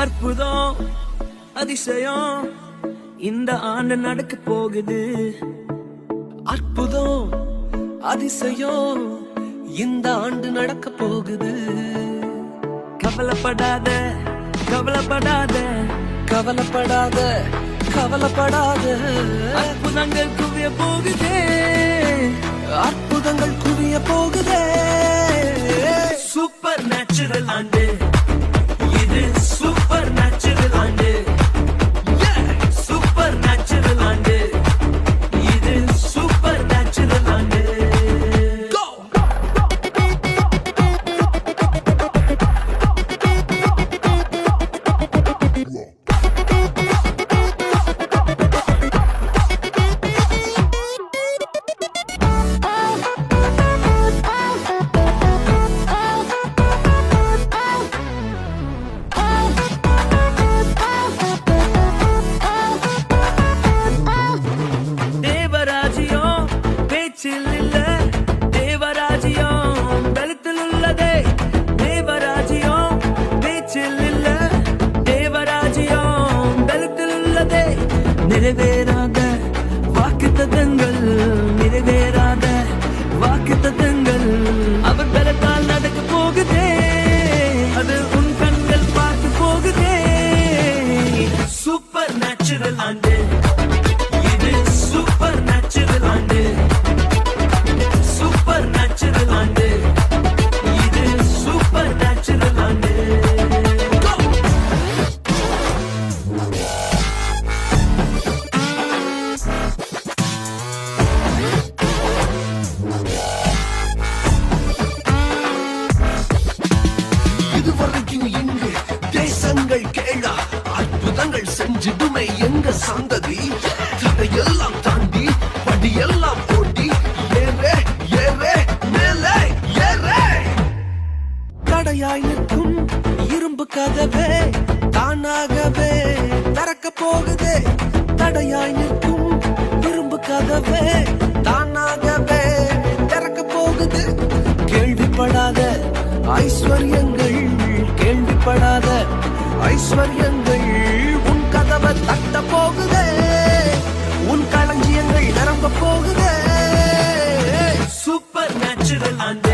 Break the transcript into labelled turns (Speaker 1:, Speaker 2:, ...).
Speaker 1: அற்புதம் அதிசயம் இந்த ஆண்டு நடக்க போகுது.
Speaker 2: அற்புதம் அதிசயம் இந்த ஆண்டு நடக்க போகுது.
Speaker 1: கவலைப்படாத கவலைப்படாத
Speaker 2: கவலைப்படாத கவலைப்படாத
Speaker 1: அற்புதங்கள் குவிய போகுதே.
Speaker 2: அற்புதங்கள் குவிய போகுதே.
Speaker 1: சூப்பர் நேச்சுரல் ஆண்டு இது. சூப்பர் நேச்சுரல் ஆண்டு. சூப்பர் நேச்சுரல் ஆண்டு இது. சூப்பர் நேச்சுரல் ஆண்டு. நிறைவேறாத வாக்குத்தத்தங்கள் நிறைவேறாத வாக்குத்தத்தங்கள் அவர் பலத்தால் நடக்க போகுதே. அது உன் கண்கள் பார்த்து போகுதே. சூப்பர் நேச்சுரல் ஆண்டு இது. சூப்பர் நேச்சுரல் ஆண்டு. சூப்பர் நேச்சுரல் ஆண்டு இது. சூப்பர் நேச்சுரல் ஆண்டு.
Speaker 2: இதுவரைக்கும் இங்கு தேசங்கள் கேளா அற்புதங்கள் செஞ்சிடுமே எங்க சந்ததி. தடையெல்லாம் தாண்டி படியெல்லாம் போட்டி ஏறே ஏறே மேலே ஏறே. தடையாய் நிற்கும் இரும்பு கதவே தானாகவே திறக்க போகுதே. தடையாய் நிற்கும் இரும்பு கதவே தானாகவே திறக்க போகுது. கேள்விப்படாத ஐஸ்வர்யங்கள் கேள்விப்படாத ஐஸ்வர்யங்கள் உன் கதவை தட்ட போகுதே. உன் களஞ்சியங்கள் நிரம்ப போகுதே.
Speaker 1: சூப்பர் நேச்சுரல் ஆண்டு